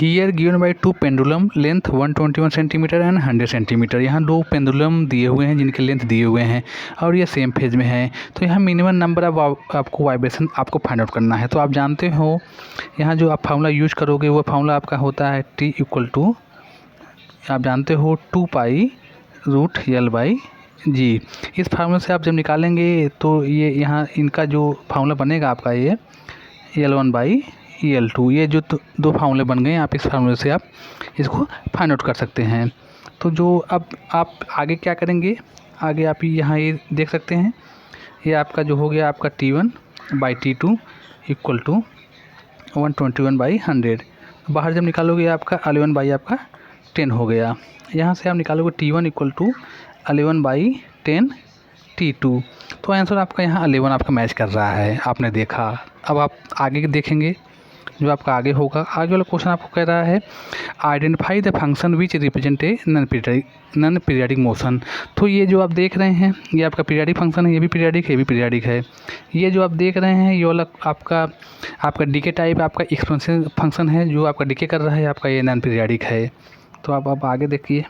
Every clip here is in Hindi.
Here given by two pendulum length 121 centimetre and 100 centimetre. यहाँ दो पेंडुलम दिए हुए हैं जिनके लेंथ दिए हुए हैं और ये सेम फेज में है। तो यहाँ मिनिमम नंबर ऑफ आपको वाइब्रेशन आपको फाइंड आउट करना है। तो आप जानते हो यहाँ जो आप फार्मूला यूज करोगे वो फार्मूला आपका होता है T इक्वल टू, आप जानते हो 2π√L/g। इस फार्मूले से आप जब निकालेंगे तो ये यहाँ इनका जो फार्मूला बनेगा आपका ये L1/L2, ये जो दो फार्मूले बन गए, आप इस फार्मूले से आप इसको फाइंड आउट कर सकते हैं। तो जो अब आप आगे क्या करेंगे, आगे आप यहाँ ये देख सकते हैं, ये आपका जो हो गया आपका T1/T2 इक्वल टू 121/100। बाहर जब निकालोगे आपका 11/10 हो गया। यहाँ से आप निकालोगे T1 इक्वल टू 11/10 T2। तो आंसर आपका यहाँ 11 आपका मैच कर रहा है, आपने देखा। अब आप आगे देखेंगे जो आपका आगे होगा, आगे वाला क्वेश्चन आपको कह रहा है identify the function which represent a non periodic motion. तो ये जो आप देख रहे हैं ये आपका पीरियडिक फंक्शन है, ये भी पीरियडिक है, ये भी पीरियडिक है। ये जो आप देख रहे हैं ये वाला आपका डीके टाइप आपका एक्सपोनेंशियल फंक्शन है, जो आपका डीके कर रहा है, आपका ये नॉन पीरियडिक है। तो आप आगे देखिए,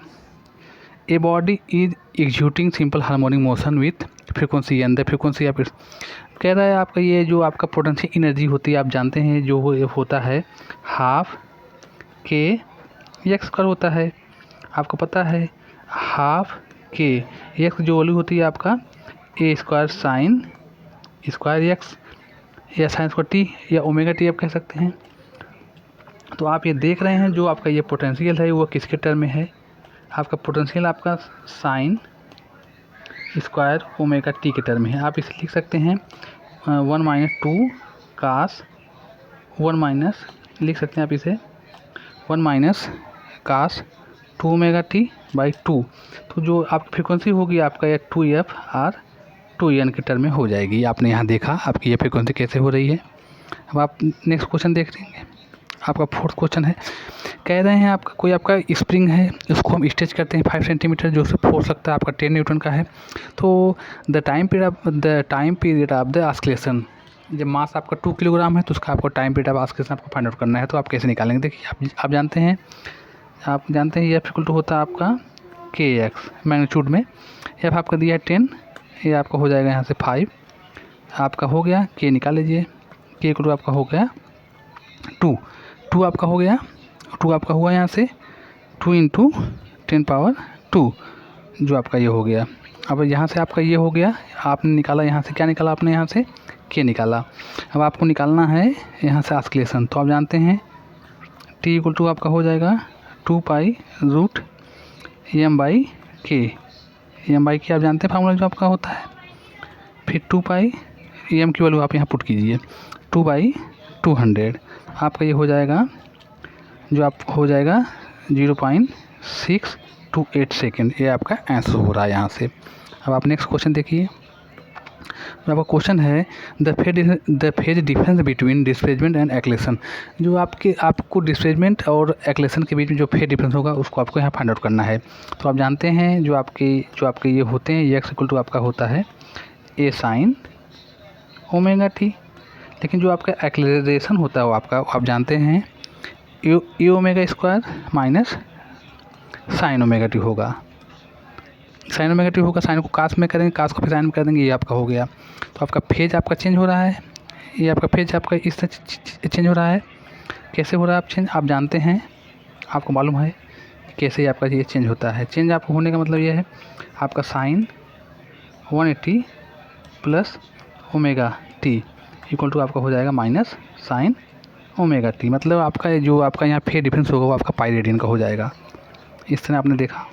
a body is executing simple harmonic motion with frequency and the frequency आप कह रहा है आपका ये जो आपका पोटेंशियल एनर्जी होती है, आप जानते हैं जो होता है हाफ के एक्स स्क्वायर होता है। आपको पता है हाफ के एक्स जो वैल्यू होती है आपका ए स्क्वायर साइन स्क्वायर एक्स या साइन स्क्वायर टी या ओमेगा टी आप कह सकते हैं। तो आप ये देख रहे हैं जो आपका ये पोटेंशियल है वो किसके टर्म में है, आपका पोटेंशियल आपका साइन स्क्वायर ओमेगा टी के टर्म में है। आप इसे लिख सकते हैं 1 - 2 कास 1 लिख सकते हैं आप इसे 1 - कास 2 ओमेगा टी बाई 2। तो जो आपकी फ्रीक्वेंसी होगी आपका ये 2f/r 2n के टर्म में हो जाएगी। आपने यहाँ देखा आपकी ये फ्रीक्वेंसी कैसे हो रही है। अब आप नेक्स्ट क्वेश्चन देख लेंगे, आपका फोर्थ क्वेश्चन है, कह रहे हैं आपका कोई आपका स्प्रिंग है, उसको हम स्ट्रेच करते हैं 5 सेंटीमीटर, जो उसे फोर्स लगता है आपका 10 न्यूटन का है। तो the time period of the oscillation, जब मास आपका 2 किलोग्राम है तो उसका आपको टाइम पीरियड ऑफ ऑस्किलेशन आपको फाइंड आउट करना है। तो आप कैसे निकालेंगे, देखिए आप जानते हैं ये F इक्वल टू होता है आपका kx मैग्नीट्यूड में। F आपका दिया है 10, ये आपका हो जाएगा यहाँ से 5 आपका हो गया, k निकाल लीजिए, k इक्वल टू आपका हो गया 2 आपका हो गया, 2 आपका हुआ यहाँ से 2 × 10⁻², जो आपका ये हो गया। अब यहाँ से आपका ये हो गया, आपने निकाला यहाँ से क्या निकाला, आपने यहाँ से के निकाला। अब आपको निकालना है यहाँ से ऑस्किलेशन। तो आप जानते हैं T इक्वल टू आपका हो जाएगा 2π√m/k। m/k आप जानते हैं फार्मूला जो आपका होता है। फिर 2π m की वैल्यू आप यहाँ पुट कीजिए 2/200, आपका ये हो जाएगा जो आप हो जाएगा 0.628 सेकेंड। ये आपका आंसर हो रहा है यहाँ से। अब आप नेक्स्ट क्वेश्चन देखिए, जो आपका क्वेश्चन है the phase difference between displacement and acceleration. जो आपको डिस्प्लेसमेंट और एक्लेशन के बीच में जो फेज डिफरेंस होगा उसको आपको यहाँ फाइंड आउट करना है। तो आप जानते हैं जो आपके ये होते हैं, x इक्वल टू आपका होता है a साइन ओमेगा टी। लेकिन जो आपका एक्लेरेशन होता है वो आपका आप जानते हैं A omega square minus sine omega T होगा। साइन ओमेगा टी होगा, साइन को कास में करेंगे, कास को फिर साइन में कर देंगे, ये आपका हो गया। तो आपका फेज आपका चेंज हो रहा है, ये आपका फेज आपका इस तरह चेंज हो रहा है। कैसे हो रहा है आप चेंज, आप जानते हैं, आपको मालूम है कैसे आपका ये चेंज होता है। चेंज आपको होने का मतलब ये है आपका sine 180 plus omega t equal to आपका हो जाएगा माइनस साइन ओमेगा टी। मतलब आपका जो आपका यहाँ फेज डिफरेंस होगा वो आपका पाई रेडियन का हो जाएगा। इस तरह आपने देखा।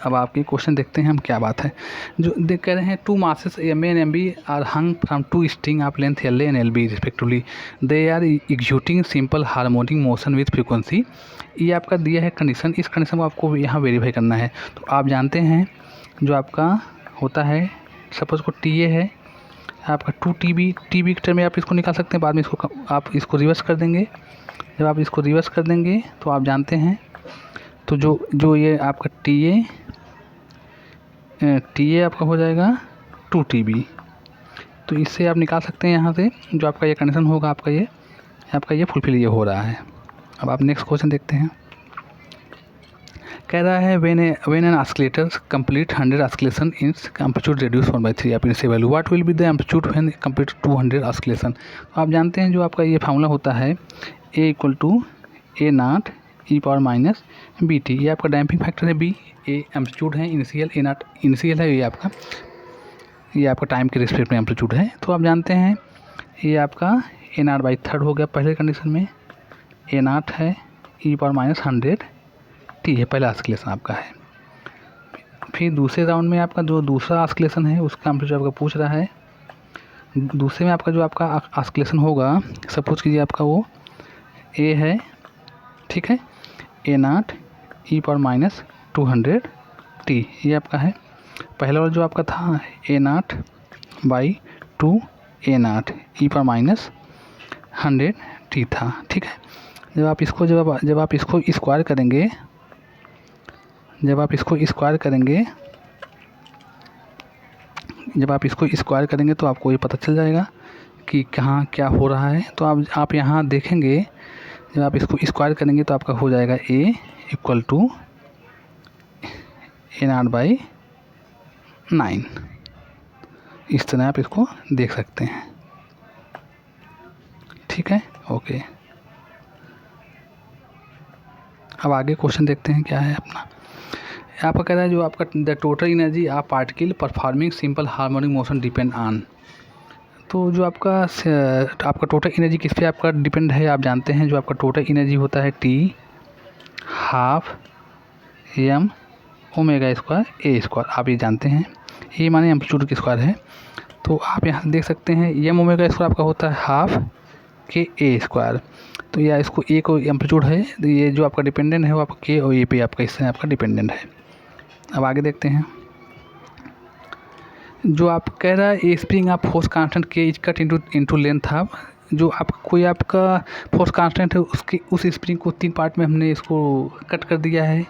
अब आपके क्वेश्चन देखते हैं हम क्या बात है। जो देख कह रहे हैं 2 masses MA and MB are hung from 2 string of length LA and LB respectively, they are executing simple harmonic motion with frequency. ये आपका दिया है कंडीशन, इस कंडीशन को आपको यहाँ वेरीफाई करना है। तो आप जानते हैं जो आपका होता है, सपोज को TA है आपका 2TB के टर्म में आप इसको निकाल सकते हैं। बाद में आप इसको रिवर्स कर देंगे। जब आप इसको रिवर्स कर देंगे तो आप जानते हैं तो जो ये आपका TA आपका हो जाएगा 2TB। तो इससे आप निकाल सकते हैं यहाँ से जो आपका ये कंडीशन होगा, आपका ये फुलफिल ये हो रहा है। अब आप नेक्स्ट क्वेश्चन देखते हैं। कह रहा है when an oscillator complete 100 oscillation in amplitude reduce 1/3 आप इनसे value what will be the amplitude when complete 200 oscillation. तो आप जानते हैं जो आपका ये फार्मूला होता है A equal to A not E power minus B T. ये आपका डैम्पिंग फैक्टर है बी, ए एम्पलीट्यूड है इनिशियल, ए नॉट इनिशियल है, ये आपका टाइम के रिस्पेक्ट में एम्पलीट्यूड है। तो आप जानते हैं ये आपका ए नॉट बाई थर्ड हो गया पहले कंडीशन में, ए नॉट है ई पावर माइनस 100 टी है, पहला ऑस्किलेशन आपका है। फिर दूसरे राउंड में आपका जो दूसरा ऑस्किलेशन है उसका एम्पलीट्यूड आपका पूछ रहा है। दूसरे में आपका जो आपका ऑस्किलेशन होगा, सपोज कीजिए आपका वो ए है, ठीक है, A not E power minus 200 T, ये आपका है। पहला वाला जो आपका था A not by 2 A not E power minus 100 T था, ठीक है। जब आप इसको स्क्वायर करेंगे, जब आप इसको स्क्वायर करेंगे तो आपको ये पता चल जाएगा कि कहाँ क्या हो रहा है। तो आप यहाँ देखेंगे, जब आप इसको स्क्वायर करेंगे तो आपका हो जाएगा A equal to A not by 9। इस तरह आप इसको देख सकते हैं, ठीक है, ओके। अब आगे क्वेश्चन देखते हैं क्या है अपना। आपका कह रहा है जो आपका the total energy of particle performing simple harmonic motion depend on. तो जो आपका टोटल एनर्जी किस पे आपका डिपेंड है, आप जानते हैं जो आपका टोटल एनर्जी होता है T half M omega square A square, आप ये जानते हैं, ये माने एम्पलीट्यूड की स्क्वायर है। तो आप यहाँ देख सकते हैं एम ओमेगा स्क्वायर आपका होता है हाफ के ए स्क्वायर। तो या इसको ए को एम्पलीट्यूड है, तो ये जो आपका डिपेंडेंट है वो आपका के और ए पे आपका इससे आपका डिपेंडेंट है। अब आगे देखते हैं, जो आप कह रहा है A spring of force constant K is cut into length half. जो आप कोई आपका फोर्स कांस्टेंट है उसके उस स्प्रिंग को 3 पार्ट में हमने इसको कट कर दिया है,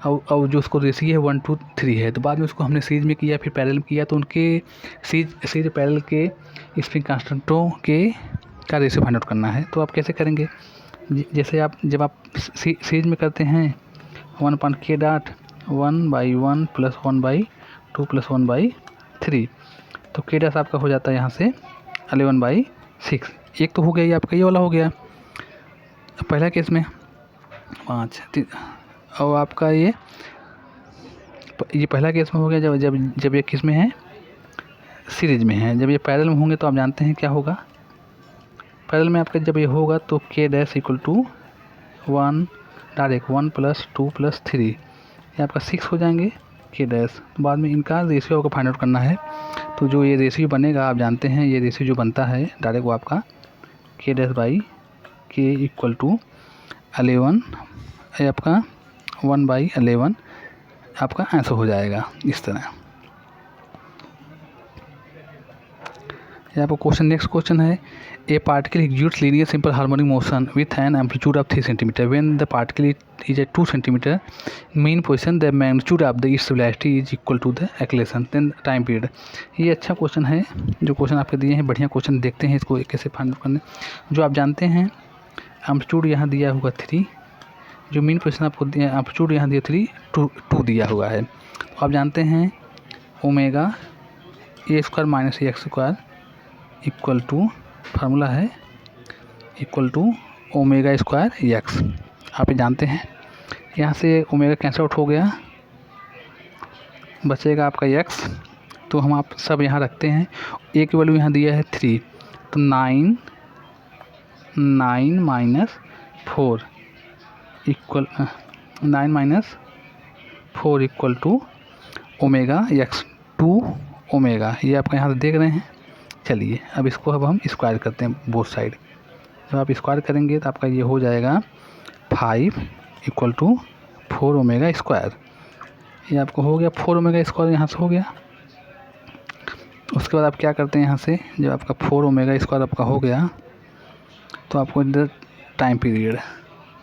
और जो उसको रेशियो है 1 to 3 है। तो बाद में उसको हमने सीरीज में किया, फिर पैरेलल में किया, तो उनके सीरीज पैरेलल के स्प्रिंग कांस्टेंटों के का रेशियो फाइंड आउट करना है। तो आप कैसे करेंगे, जैसे आप जब आप सीरीज में करते हैं 1/k डॉट 1/1 + 1/2 + 1/3, तो k डैश आपका हो जाता है यहाँ से 11/6। एक तो हो गया, ये आपका ये वाला हो गया पहला केस में 5, और आपका ये पहला केस में हो गया जब ये किस में है, सीरीज में है। जब ये पैरेलल में होंगे तो आप जानते हैं क्या होगा, पैरेलल में आपका जब ये होगा तो k dash equal to 1 direct 1 + 2 + 3, ये आपका 6 हो जाएंगे k डैश। तो बाद में इनका रेशियो आपको फाइंड आउट करना है। तो जो ये रेशियो बनेगा आप जानते हैं, ये रेशियो जो बनता है डायरेक्ट वो आपका k dash by k equal to 11, ये आपका 1/11 आपका आंसर हो जाएगा इस तरह। ये आपका क्वेश्चन नेक्स्ट क्वेश्चन है, a particle executes linear simple harmonic motion with an amplitude of 3 centimetre when the particle is at 2 centimetre mean position the magnitude of the its velocity is equal to the acceleration then time period. ये अच्छा क्वेश्चन है, जो क्वेश्चन आपके दिए हैं बढ़िया क्वेश्चन, देखते हैं इसको कैसे फाइंड आउट करने। जो आप जानते हैं एम्पलीट्यूड यहाँ दिया हुआ 3, जो मीन पोजिशन आपको दिया एम्पलीट्यूड यहाँ दिया 3 2 दिया हुआ है। तो आप जानते हैं omega A square minus A X square equal to, formula है equal to omega square X, आप ये जानते हैं। यहाँ से ओमेगा कैंसिल आउट हो गया, बचेगा आपका एक्स। तो हम आप सब यहाँ रखते हैं, ए की वैल्यू यहाँ दिया है 3, तो 9 minus 4 equal 9 - 4 equal to omega x 2 omega, ये आपका यहाँ से देख रहे हैं। चलिए अब इसको हम स्क्वायर करते हैं बोथ साइड। जब आप स्क्वायर करेंगे तो आपका ये हो जाएगा 5 इक्वल टू 4 ओमेगा स्क्वायर, ये आपको हो गया 4 ओमेगा स्क्वायर यहाँ से हो गया। उसके बाद आप क्या करते हैं, यहाँ से जब आपका 4 ओमेगा स्क्वायर आपका हो गया तो आपको इधर टाइम पीरियड,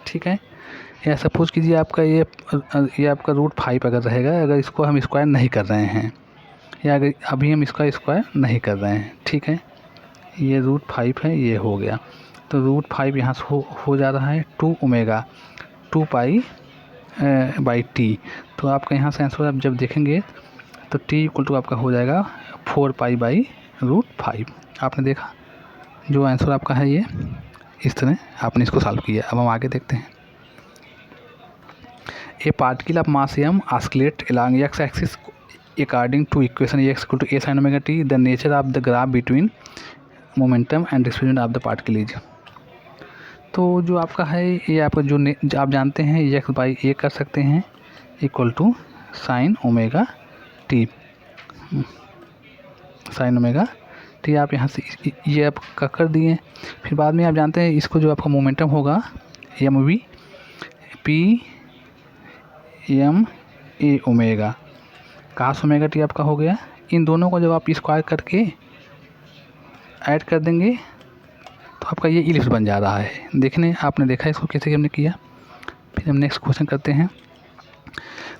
ठीक है, या सपोज कीजिए आपका ये आपका √5 अगर रहेगा, अगर इसको हम स्क्वायर नहीं कर रहे हैं, या अगर अभी हम इसका स्क्वायर नहीं कर रहे हैं, ठीक है, ये √5 है, ये हो गया। तो √5 यहाँ से हो जा रहा है 2 ओमेगा 2 पाई बाई टी। तो आपका यहाँ से आंसर आप जब देखेंगे तो टी इक्वल टू आपका हो जाएगा 4 पाई बाई √5। आपने देखा जो आंसर आपका है ये इस तरह आपने इसको सॉल्व किया। अब हम आगे देखते हैं। ए particle of mass m oscillate along x axis according to equation x equal to a sin omega t. The nature of the graph between momentum and displacement of the particle is। तो जो आपका है ये आपका जो आप जानते हैं x बाई ए कर सकते हैं equal to sine omega t. Sine omega t आप यहाँ से ये आप कर दिए। फिर बाद में आप जानते हैं इसको जो आपका मोमेंटम होगा m v p m a omega cos omega t आपका हो गया। इन दोनों को जब आप स्क्वायर करके ऐड कर देंगे तो आपका ये इलिप्स बन जा रहा है। देखने आपने देखा इसको कैसे हमने किया। फिर हम नेक्स्ट क्वेश्चन करते हैं।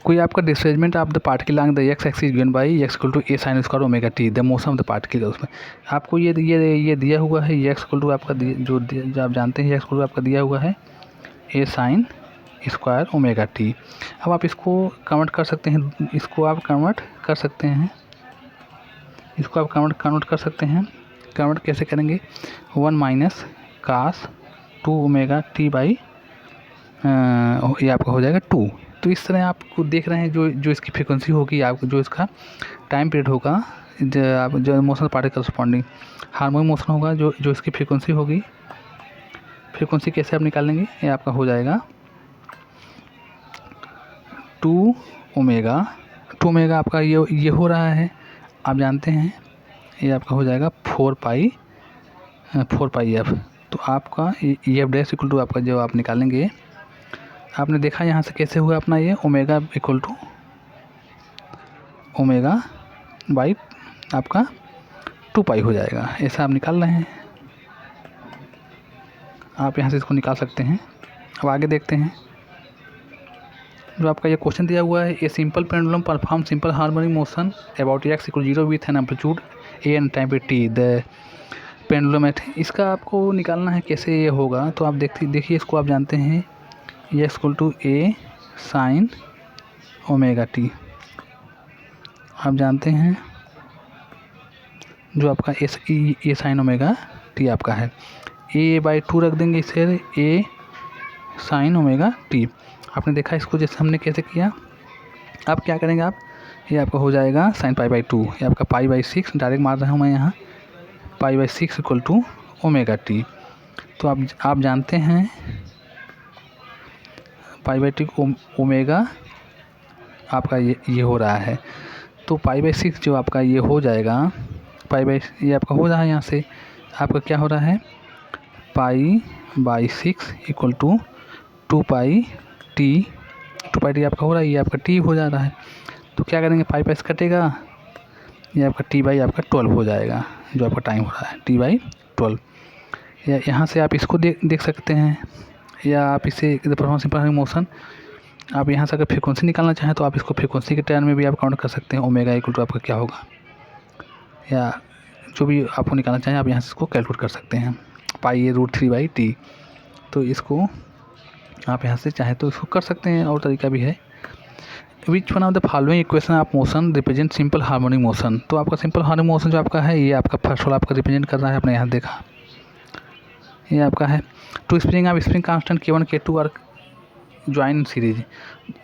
कोई आपका displacement of the particle along the x axis given by x equal to a sin square omega T the motion of the particle. उसमें आपको ये दिया हुआ है x equal to आपका जो आप जानते हैं x equal to आपका दिया हुआ है a sin square omega T. अब आप इसको कन्वर्ट कर सकते हैं, इसको आप कन्वर्ट कर सकते हैं, इसको आप कन्वर्ट कर सकते हैं। कन्वर्ट कैसे करेंगे 1 minus cos 2 omega t by ये आपका हो जाएगा 2। तो इस तरह आपको देख रहे हैं जो इसकी फ्रीक्वेंसी होगी आपको जो इसका टाइम पीरियड होगा जो motion particle corresponding harmonic motion होगा जो इसकी फ्रीक्वेंसी होगी। फ्रीक्वेंसी कैसे आप निकालेंगे ये आपका हो जाएगा 2 ओमेगा आपका ये हो रहा है आप जानते हैं ये आपका हो जाएगा 4 पाई एफ। तो आपका एफ डैश इक्वल टू आपका जो आप निकालेंगे आपने देखा यहाँ से कैसे हुआ अपना ये omega equal to omega by आपका 2 पाई हो जाएगा। ऐसा आप निकाल रहे हैं, आप यहाँ से इसको निकाल सकते हैं। अब आगे देखते हैं जो आपका ये क्वेश्चन दिया हुआ है। A simple pendulum perform simple harmonic motion about x equal 0 with an amplitude A and time पे टी द पेंडुलम एट। इसका आपको निकालना है कैसे ये होगा। तो आप देखिए इसको आप जानते हैं ये equal to a sine omega t आप जानते हैं जो आपका ए साइन ओमेगा टी आपका है ए बाई 2 रख देंगे इसे ए साइन ओमेगा टी। आपने देखा इसको जैसे हमने कैसे किया। आप क्या करेंगे आप ये आपका हो जाएगा साइन पाई बाई 2 ये आपका पाई बाई 6 डायरेक्ट मार रहा हूँ मैं यहाँ pi by 6 equal to omega t. तो आप जानते हैं पाई बाई टी ओमेगा आपका ये हो रहा है। तो पाई बाई 6 जो आपका ये हो जाएगा पाई बाई ये आपका हो रहा है यहाँ से आपका क्या हो रहा है pi by 6 equal to 2 pi t आपका हो रहा है ये आपका टी हो जा रहा है। तो क्या करेंगे पाई बाई कटेगा ये आपका टी बाई आपका 12 हो जाएगा जो आपका टाइम हो रहा है टी बाई 12। या यहाँ से आप इसको देख सकते हैं या आप इसे परफॉर्म सिंपल मोशन आप यहाँ से अगर फ्रीक्वेंसी निकालना चाहें तो आप इसको फ्रीक्वेंसी के टर्म में भी आप काउंट कर सकते हैं। ओमेगा इक्वल टू आपका क्या होगा या जो भी आपको निकालना चाहें आप यहाँ से इसको कैलकुलेट कर सकते हैं पाई ए √3 बाई टी। तो इसको आप यहाँ से चाहें तो इसको कर सकते हैं और तरीका भी है। Which one of the following equation of motion represent simple harmonic motion. तो आपका सिंपल हार्मोनिक मोशन जो आपका है ये आपका फर्स्ट वाला आपका रिप्रेजेंट कर रहा है। आपने यहाँ देखा ये आपका है two spring of spring constant K1 K2 और ज्वाइन सीरीज।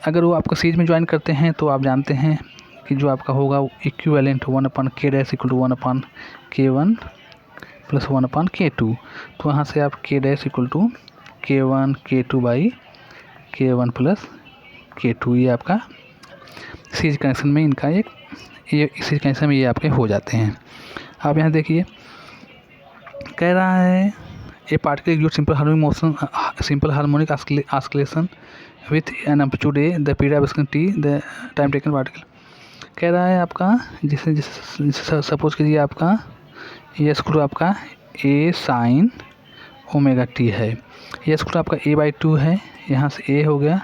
अगर वो आपको सीरीज में ज्वाइन करते हैं तो आप जानते हैं कि जो आपका होगा equivalent 1/k dash equal to 1/k1 plus 1/k2। तो वहाँ से आप k dash equal to K1 K2 by K1 plus K2 ये आपका सीरीज कनेक्शन में इनका ये सीरीज कनेक्शन में ये आपके हो जाते हैं। आप यहाँ देखिए कह रहा है ए पार्टिकल जो simple harmonic motion simple harmonic oscillation with an amplitude A the period of T the time taken particle. कह रहा है आपका जिसे सपोज कीजिए आपका ये स्क्रू आपका ए साइन ओमेगा टी है ये स्क्रू आपका ए बाई 2 है यहाँ से ए हो गया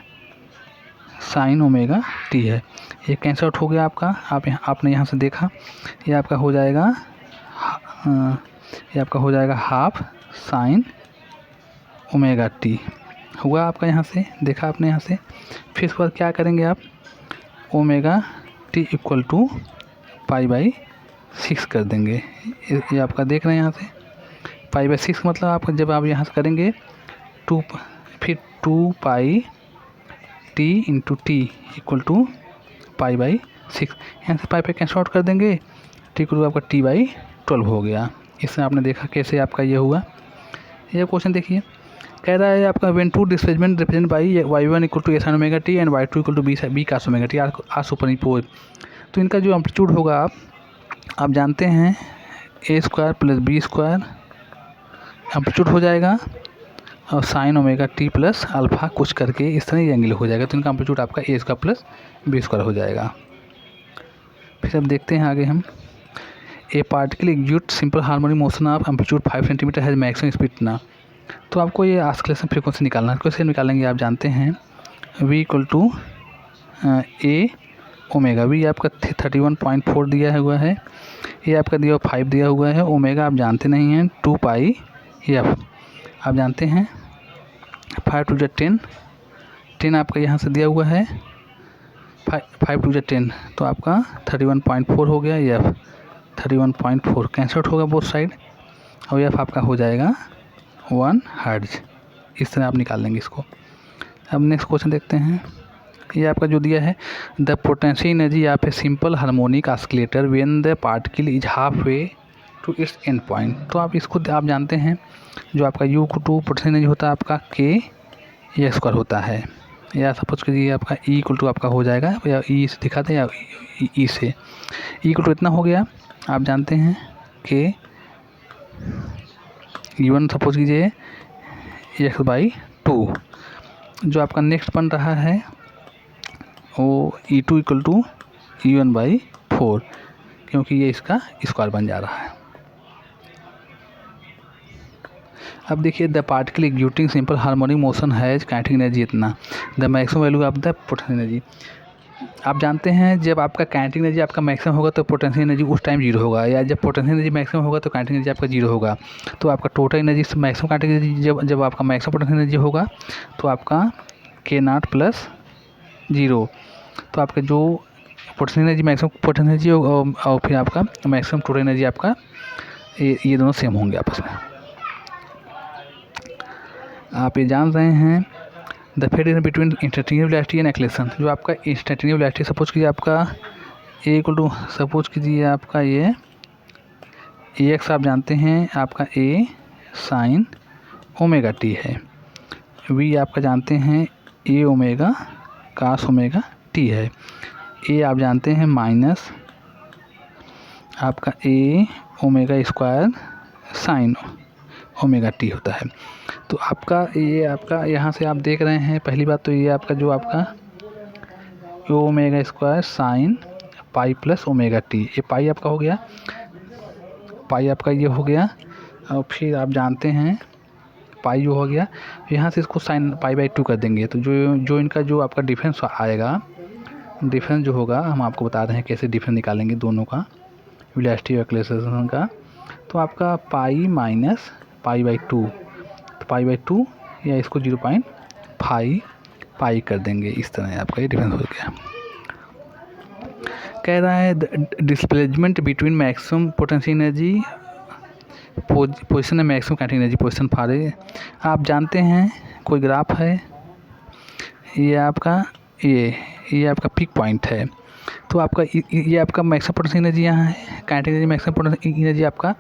साइन ओमेगा टी है ये कैंसिल आउट हो गया आपका। आपने यहाँ से देखा ये आपका हो जाएगा ये आपका हो जाएगा हाफ साइन ओमेगा टी हुआ आपका, यहाँ से देखा आपने यहाँ से। फिर उसके बाद क्या करेंगे आप, ओमेगा टी इक्वल टू π/6 कर देंगे। ये आपका देख रहे हैं यहाँ से π/6 मतलब आपका जब आप यहाँ से करेंगे फिर 2π t into T equal to π/6, यहाँ से पाई कैंसल आउट कर देंगे, टी इक्वल टू आपका t/12 हो गया। इसमें आपने देखा कैसे आपका ये हुआ। ये क्वेश्चन देखिए, कह रहा है आपका when two displacement represent by y1 equal to a sin omega t and y2 equal to b cos omega t are superimpose. तो इनका जो एम्पलीट्यूड होगा आप जानते हैं a² प्लस b² एम्पलीट्यूड हो जाएगा, और sign omega T plus alpha कुछ करके इस तरह ये एंगल हो जाएगा। तो इनका एम्पलीट्यूड आपका a² प्लस b² हो जाएगा। फिर अब देखते हैं आगे हम, ए particle execute simple harmonic motion of amplitude 5 centimetre has maximum speed ना। तो आपको ये ऑस्किलेशन फ्रीक्वेंसी निकालना है। कैसे निकालेंगे आप जानते हैं, v equal to a omega, v आपका 31.4 दिया हुआ है, ये आपका दिया 5 दिया हुआ है, ओमेगा आप जानते नहीं हैं 2πf आप जानते हैं, 5 टू 10 10 आपका यहाँ से दिया हुआ है, 5 टू 10 तो आपका 31.4 हो गया, एफ 31.4 कैंसल आउट होगा बोथ साइड, और एफ आपका हो जाएगा 1 हर्ट्ज। इस तरह आप निकाल लेंगे इसको। अब नेक्स्ट क्वेश्चन देखते हैं, ये आपका जो दिया है, the potential energy of a simple harmonic oscillator when the particle is half way to its end point. तो आप इसको आप जानते हैं, जो आपका यू टू पोटेंशियल एनर्जी होता है आपका k² होता है, या सपोज कीजिए आपका ई इक्वल टू आपका हो जाएगा, या ई से दिखाते हैं या ई से, ई इक्वल टू इतना हो गया आप जानते हैं k E1 सपोज कीजिए x/2। जो आपका नेक्स्ट बन रहा है वो E2 इक्वल टू E1/4, क्योंकि ये इसका स्क्वायर बन जा रहा है। अब देखिए, the particle executing simple harmonic motion has kinetic energy इतना, the maximum value of the potential energy. आप जानते हैं जब आपका काइनेटिक एनर्जी आपका मैक्सिमम होगा तो पोटेंशियल एनर्जी उस टाइम 0 होगा, या जब पोटेंशियल एनर्जी मैक्सिमम होगा तो काइनेटिक एनर्जी आपका 0 होगा। तो आपका total energy maximum kinetic energy जब आपका मैक्सिमम पोटेंशियल एनर्जी होगा तो आपका k0 प्लस 0, तो आपका जो potential energy maximum potential energy और फिर आपका मैक्सिमम टोटल एनर्जी आपका ये दोनों सेम होंगे आपस में। आप ये जान रहे हैं, the phase is between instantaneous velocity and acceleration. जो आपका इंस्टैंटेनियस वेलोसिटी सपोज कीजिए आपका ए इक्वल टू सपोज कीजिए आपका ये एक्स आप जानते हैं आपका ए साइन ओमेगा टी है, वी आपका जानते हैं A omega cos omega T है, ए आप जानते हैं माइनस आपका A omega square sine omega T होता है। तो आपका ये आपका यहाँ से आप देख रहे हैं, पहली बात तो ये आपका जो आपका omega square sine pi plus omega T, ये पाई आपका हो गया, पाई आपका ये हो गया, और फिर आप जानते हैं पाई जो हो गया, यहाँ से इसको साइन π/2 कर देंगे। तो जो इनका जो आपका डिफरेंस आएगा, डिफरेंस जो होगा हम आपको बता रहे हैं कैसे डिफरेंस निकालेंगे दोनों का, वेलोसिटी और एक्सेलरेशन का। तो आपका पाई माइनस π/2, तो π/2 या इसको 0.5 पाई कर देंगे, इस तरह आपका ये डिफरेंस हो गया। कह रहा है displacement between maximum potential energy position है maximum kinetic energy position for A. आप जानते हैं कोई ग्राफ है, ये आपका ये आपका पीक पॉइंट है, तो आपका ये आपका मैक्सिमम पोटेंशियल एनर्जी यहाँ है, kinetic energy maximum potential energy आपका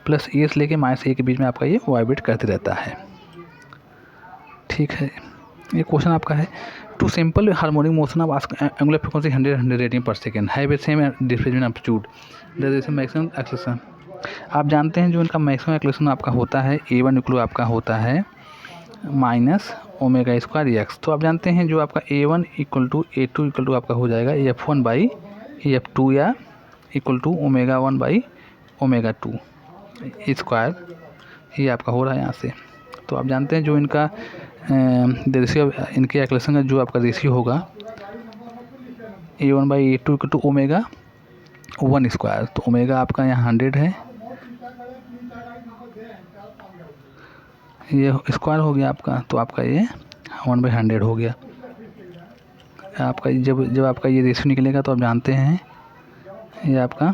प्लस ए से लेके माइनस ए के बीच में आपका ये वाइब्रेट करते रहता है। ठीक है, ये क्वेश्चन आपका है, two simple harmonic motion of angular frequency 100 radian पर second have a same displacement amplitude that is maximum acceleration. आप जानते हैं जो इनका मैक्सिमम एक्सेलरेशन आपका होता है a1 इक्वल आपका होता है माइनस ओमेगा स्क्वायर एक्स। तो आप जानते हैं जो आपका a1 equal to a2 equal to आपका हो जाएगा f1/f2 या इक्वल टू ओमेगा 1/ओमेगा 2 स्क्वायर, ये आपका हो रहा है यहाँ से। तो आप जानते हैं जो इनका रेशियो इनके एक्सेलरेशन का जो आपका रेशियो होगा a1/a2 equal to omega 1 square. तो ओमेगा आपका यहाँ 100 है, ये स्क्वायर हो गया आपका, तो आपका ये 1/100 हो गया आपका। जब आपका ये रेशियो निकलेगा तो आप जानते हैं ये आपका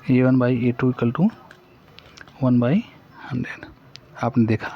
A1/A2 = 1/100 आपने देखा।